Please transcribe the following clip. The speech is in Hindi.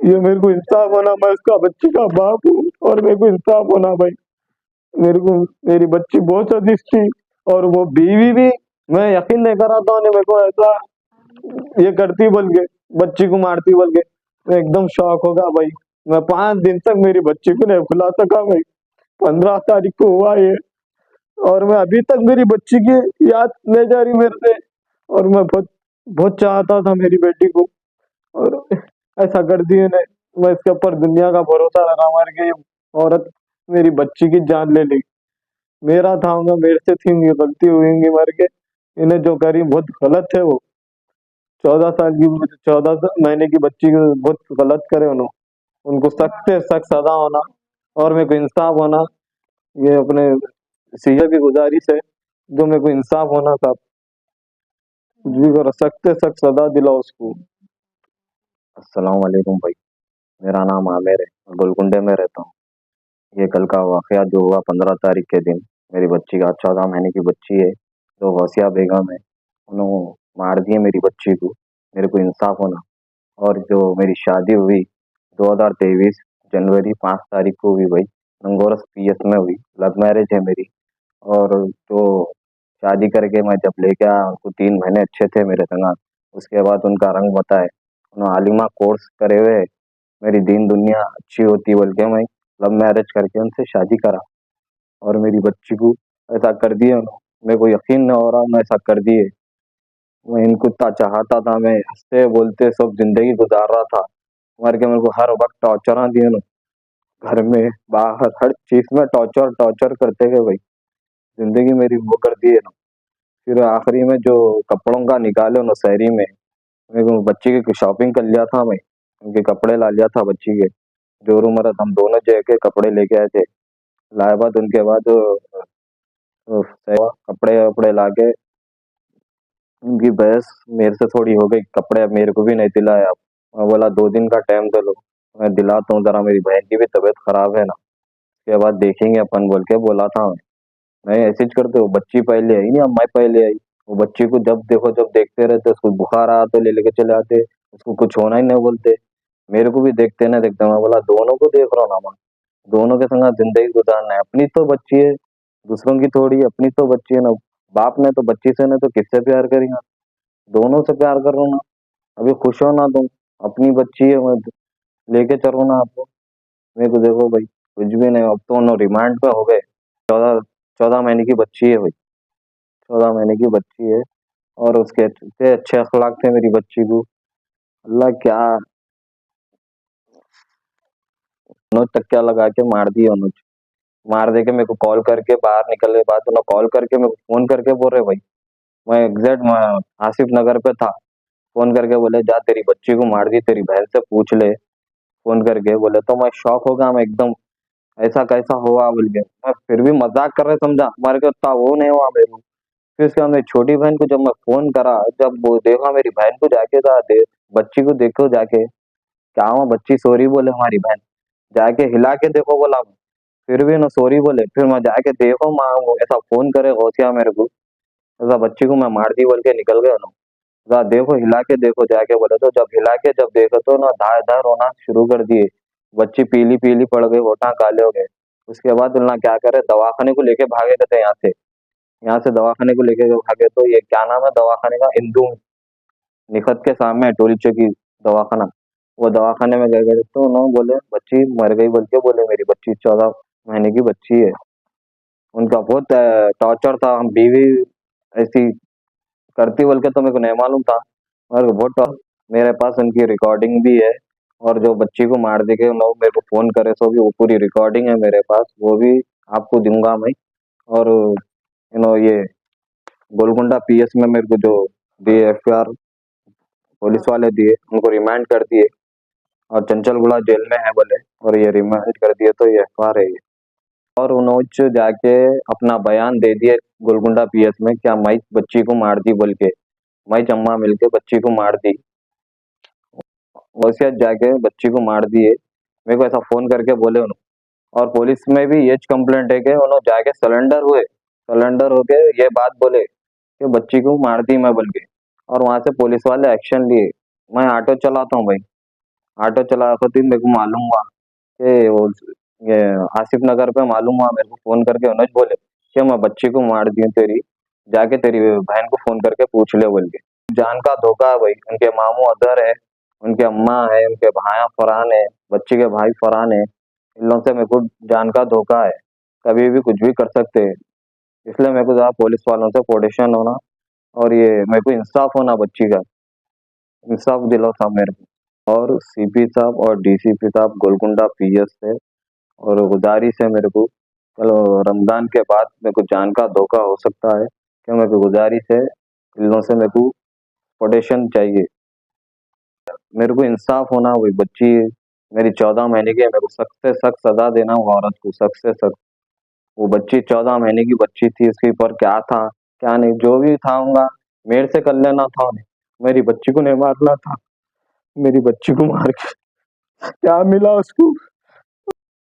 ये मेरे को इंसाफ होना, मैं उसका बच्ची का बाप हूँ और मेरे को इंसाफ होना भाई। मेरे को मेरी बच्ची बहुत सदिश थी और वो बीवी भी, मैं यकीन नहीं कर रहा था उन्हें मेरे को ऐसा ये करती बोल के, बच्ची को मारती बोल के। मैं एकदम शॉक हो गया भाई। मैं 5 दिन तक मेरी बच्ची को नहीं भुला सका भाई। 15 तारीख को हुआ ये और मैं अभी तक मेरी बच्ची की याद ले जा रही मेरे से। और मैं बहुत बहुत चाहता था मेरी बेटी को और ऐसा कर दिए ने। मैं इसके ऊपर दुनिया का भरोसा लगा मार के ये औरत मेरी बच्ची की जान ले ली। मेरा था होगा, मेरे से थी ये गलती हुई मर के। इन्हें जो करी बहुत गलत है वो। 14 साल की 14 महीने की बच्ची को बहुत गलत करे उन्होंने। उनको सख्त से सख्त सजा होना और मेरे को इंसाफ होना, ये अपने सीए की गुजारिश है। जो मेरे को इंसाफ होना था, कुछ भी करो, सख्त से सख्त सजा दिलाओ उसको। अस्सलाम वालेकुम भाई। मेरा नाम आमिर है, मैं गोलकुंडे में रहता हूँ। ये कल का वाकया जो हुआ 15 तारीख के दिन, मेरी बच्ची का 14 महीने की बच्ची है जो वसिया बेगम है, उन्होंने मार दिए मेरी बच्ची को। मेरे को इंसाफ होना। और जो मेरी शादी हुई 2023 जनवरी 5 तारीख को हुई भाई, लंगोरस पीएस में हुई। लव मैरिज है मेरी। और जो शादी करके मैं जब लेके आया, उनको 3 महीने अच्छे थे मेरे संग। उसके बाद उनका रंग बताए, उन्होंने आलिमा कोर्स करे हुए मेरी दीन दुनिया अच्छी होती बोल के मैं लव मैरिज करके उनसे शादी करा। और मेरी बच्ची को ऐसा कर दिए उन्होंने। मेरे को यकीन नहीं हो रहा मैं ऐसा कर दिए। मैं इनको इतना चाहता था, मैं हंसते बोलते सब जिंदगी गुजार रहा था। मर के मेरे को हर वक्त टॉर्चर दिए उन्होंने। घर में बाहर हर चीज में टॉर्चर टॉर्चर करते गए भाई। जिंदगी मेरी वो कर दी है ना। फिर आखिरी में जो कपड़ों का निकाले उन्होंने शहरी में, मेरे को बच्ची की शॉपिंग कर लिया था मैं। उनके कपड़े ला लिया था बच्ची के। जोरू मरद हम दोनों जाके कपड़े लेके आए थे। लाए बाद उनके बाद कपड़े वपड़े लाके उनकी बहस मेरे से थोड़ी हो गई। कपड़े अब मेरे को भी नहीं दिलाया। मैं बोला 2 दिन का टाइम दे लो, मैं दिलाता हूँ, जरा मेरी बहन की भी तबीयत खराब है ना, उसके बाद देखेंगे अपन बोल के बोला था मैं। नहीं ऐसे ही करते हो, बच्ची पहले आई नहीं, अम्मा पहले आई। वो बच्ची को जब देखो जब देखते रहते, उसको बुखार आया तो ले लेके चले आते, उसको कुछ होना ही नहीं बोलते। मेरे को भी देखते ना देखते, मैं बोला दोनों को देख रहा हूँ ना मैं, दोनों के संग जिंदगी गुजारना है। अपनी तो बच्ची है, दूसरों की थोड़ी, अपनी तो बच्ची है ना। बाप ने तो बच्ची से ने तो किससे प्यार करेंगे, दोनों से प्यार कर रहा हूँ ना। अभी खुश हो ना तुम, अपनी बच्ची है, मैं लेके चलो ना आपको। मेरे को देखो भाई, कुछ भी नहीं। अब तो उन्होंने रिमांड पे हो गए। 14 14 महीने की बच्ची है भाई, 14 महीने की बच्ची है। और उसके इतने अच्छे अखलाक थे मेरी बच्ची को। अल्लाह क्या, उन्होंने तकिया लगा के मार दिया उन्होंने। मार दे के मेरे को कॉल करके, बाहर निकलने के बाद उन्होंने कॉल करके मेरे को फोन करके बोल रहे भाई, मैं एग्जैक्ट आसिफ नगर पे था। फोन करके बोले जा तेरी बच्ची को मार दी, तेरी बहन से पूछ ले। फोन करके बोले तो मैं शॉक हो गया, मैं एकदम ऐसा कैसा हुआ बोल के। मैं फिर भी मजाक कर रहे समझा, हमारे को उतना वो नहीं हुआ मेरे को। फिर उसके बाद मेरी छोटी बहन को जब मैं फोन करा, जब वो देखा मेरी बहन को जाके था बच्ची को देखो जाके, क्या हुआ बच्ची सॉरी बोले हमारी बहन, जाके हिला के देखो बोला। फिर भी ना सॉरी बोले। फिर मैं जाके देखो माँ, वो ऐसा फोन करे गौसिया मेरे को, ऐसा बच्ची को मैं मार दी बोल के निकल गए ना। जरा देखो हिला के देखो जाके बोले, तो जब हिला के जब देखो तो ना धार धार रोना शुरू कर दिए। बच्ची पीली पीली पड़ गई, होठा काले हो गए। उसके बाद उन्होंने क्या करे, दवाखाने को लेके भागे थे यहाँ से। यहाँ से दवाखाने को लेके भागे तो ये क्या नाम है दवाखाने का, इंदू निखत के सामने है, टोली चौकी दवाखाना। वो दवाखाने में गए तो उन्होंने बोले बच्ची मर गई बोल के बोले, मेरी बच्ची 14 महीने की बच्ची है। उनका बहुत टॉर्चर था। हम बीवी ऐसी करती बोल के तो मेरे को नहीं मालूम था, और बहुत मेरे पास उनकी रिकॉर्डिंग भी है। और जो बच्ची को मार दे के उन लोग मेरे को फोन करे, सो भी वो पूरी रिकॉर्डिंग है मेरे पास, वो भी आपको दूंगा मैं। और ये गोलकुंडा पीएस में मेरे को जो दिए एफआईआर पुलिस वाले दिए, उनको रिमांड कर दिए। और चंचलगुड़ा जेल में है बोले, और ये रिमांड कर दिए तो ये एफआईआर है ये। और उन्होंने जाके अपना बयान दे दिए गोलकुंडा पीएस में, क्या मैं बच्ची को मार दी बोल के, मैं अम्मा मिलके बच्ची को मार दी। वैसे जाके बच्ची को मार दिए, मेरे को ऐसा फोन करके बोले उन्होंने। और पुलिस में भी ये कंप्लेंट है कि उन्होंने जाके सरेंडर हुए, सरेंडर होके ये बात बोले कि बच्ची को मार दी मैं बोल के। और वहां से पुलिस वाले एक्शन लिए। मैं ऑटो चलाता हूँ भाई, ऑटो चलाती थी, मेरे को मालूम हुआ कि वो ये आसिफ नगर पे मालूम हुआ, मेरे को फोन करके उन्होंने बोले कि मैं बच्ची को मार दी हूँ तेरी, जाके तेरी बहन को फोन करके पूछ ले बोल के। जान का धोखा है भाई, उनके मामू अदर है, उनके अम्मा है, उनके भाया फरहान है, बच्ची के भाई फरहान है, इन लोगों से मेरे को जान का धोखा है, कभी भी कुछ भी कर सकते हैं। इसलिए मेरे को जरा पुलिस वालों से प्रोटेक्शन होना, और ये मेरे को इंसाफ होना, बच्ची का इंसाफ दिलो था मेरे को। और सीपी साहब और डीसीपी साहब गोलकुंडा पीएस से और गुजारिश है मेरे को, चलो रमजान के बाद मेरे को जान का धोखा हो सकता है, क्या मेरे को गुजारिश है, इन लोगों से मेरे को प्रोटेक्शन चाहिए, मेरे को इंसाफ होना। वही बच्ची मेरी 14 महीने की है, मेरे को सख्त से सख्त सजा देना वो औरत को, सख्त से सख्त। वो बच्ची 14 महीने की बच्ची थी, उसके ऊपर क्या था क्या नहीं, जो भी था होगा मेरे से कर लेना था उन्हें, मेरी बच्ची को नहीं मारना था। मेरी बच्ची को मार के क्या मिला उसको?